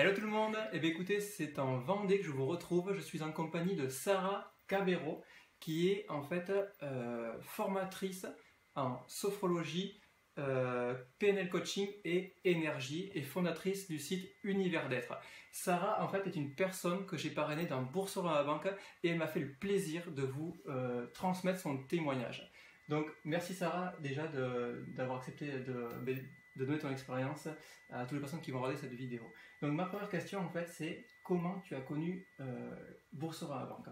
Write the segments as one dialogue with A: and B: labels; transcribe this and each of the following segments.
A: Hello tout le monde, eh bien écoutez, c'est en Vendée que je vous retrouve. Je suis en compagnie de Sarah Cabero, qui est en fait formatrice en sophrologie, PNL coaching et énergie, et fondatrice du site Univers d'être. Sarah en fait est une personne que j'ai parrainée dans Boursorama Banque et elle m'a fait le plaisir de vous transmettre son témoignage. Donc merci Sarah déjà d'avoir accepté de donner ton expérience à toutes les personnes qui vont regarder cette vidéo. Donc ma première question en fait c'est comment tu as connu Boursorama Banque?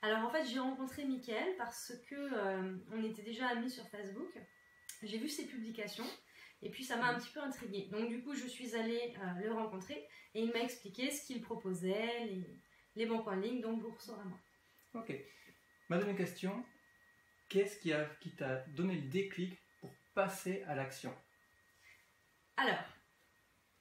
B: Alors en fait j'ai rencontré Mickaël parce que on était déjà amis sur Facebook. J'ai vu ses publications et puis ça m'a un petit peu intriguée. Donc du coup je suis allée le rencontrer et il m'a expliqué ce qu'il proposait, les banques en ligne, donc Boursorama.
A: Ok. Ma deuxième question, qu'est-ce qui t'a donné le déclic pour passer à l'action?
B: Alors,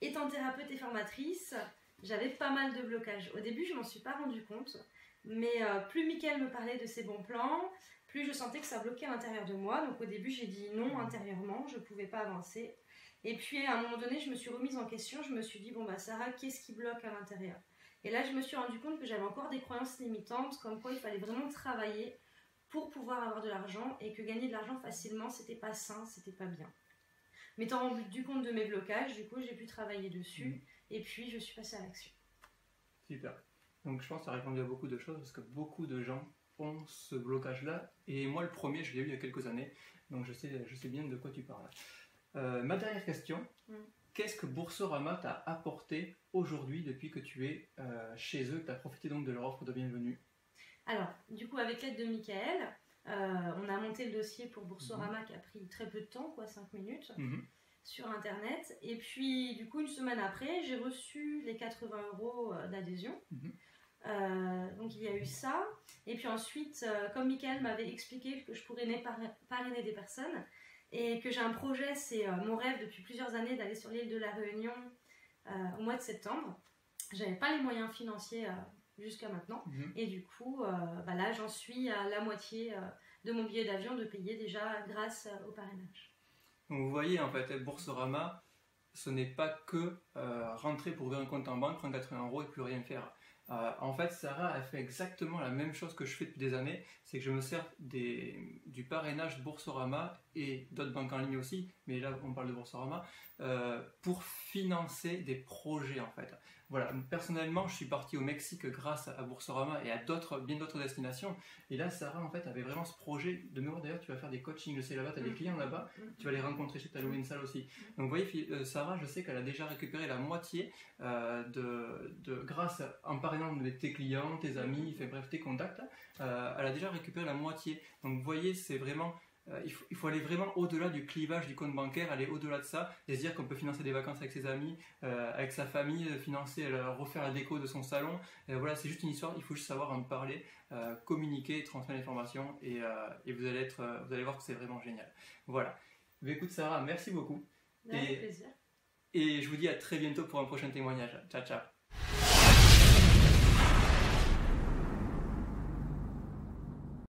B: étant thérapeute et formatrice, j'avais pas mal de blocages. Au début, je m'en suis pas rendu compte, mais plus Mickaël me parlait de ses bons plans, plus je sentais que ça bloquait à l'intérieur de moi. Donc au début, j'ai dit non intérieurement, je pouvais pas avancer. Et puis à un moment donné, je me suis remise en question, je me suis dit, bon bah Sarah, qu'est-ce qui bloque à l'intérieur? Et là, je me suis rendu compte que j'avais encore des croyances limitantes, comme quoi il fallait vraiment travailler pour pouvoir avoir de l'argent, et que gagner de l'argent facilement, c'était pas sain, c'était pas bien. M'étant rendu compte de mes blocages, du coup j'ai pu travailler dessus et puis je suis passée à l'action.
A: Super. Donc je pense que tu as répondu à beaucoup de choses parce que beaucoup de gens ont ce blocage-là. Et moi le premier, je l'ai eu il y a quelques années. Donc je sais bien de quoi tu parles. Ma dernière question, qu'est-ce que Boursorama t'a apporté aujourd'hui depuis que tu es chez eux, que tu as profité donc de leur offre de bienvenue?
B: Alors, du coup avec l'aide de Mickaël, on a monté le dossier pour Boursorama qui a pris très peu de temps, quoi, 5 minutes, sur internet. Et puis du coup une semaine après, j'ai reçu les 80 € d'adhésion. Donc il y a eu ça. Et puis ensuite, comme Mickaël m'avait expliqué que je pourrais parrainer des personnes et que j'ai un projet, c'est mon rêve depuis plusieurs années d'aller sur l'île de la Réunion au mois de septembre. J'avais pas les moyens financiers jusqu'à maintenant. Et du coup, là, j'en suis à la moitié de mon billet d'avion de payer déjà grâce au parrainage.
A: Donc vous voyez, en fait, Boursorama, ce n'est pas que rentrer pour ouvrir un compte en banque, prendre 80 € et plus rien faire. En fait, Sarah a fait exactement la même chose que je fais depuis des années, c'est que je me sers du parrainage Boursorama et d'autres banques en ligne aussi, mais là on parle de Boursorama, pour financer des projets en fait. Voilà, personnellement je suis parti au Mexique grâce à Boursorama et à bien d'autres destinations, et là Sarah en fait avait vraiment ce projet de mémoire. D'ailleurs tu vas faire des coachings, je sais, là-bas, tu as des clients là-bas, tu vas les rencontrer, tu as loué une salle aussi. Donc vous voyez, Sarah, je sais qu'elle a déjà récupéré la moitié grâce en parrainant tes clients, tes amis, bref tes contacts, elle a déjà récupéré la moitié. Donc vous voyez, c'est vraiment... il faut aller vraiment au-delà du clivage du compte bancaire, aller au-delà de ça, et se dire qu'on peut financer des vacances avec ses amis, avec sa famille, refaire la déco de son salon. Voilà, c'est juste une histoire, il faut juste savoir en parler, communiquer, transmettre l'information, et vous allez voir que c'est vraiment génial. Voilà. Mais écoute Sarah, merci beaucoup.
B: Avec plaisir.
A: Et je vous dis à très bientôt pour un prochain témoignage. Ciao, ciao.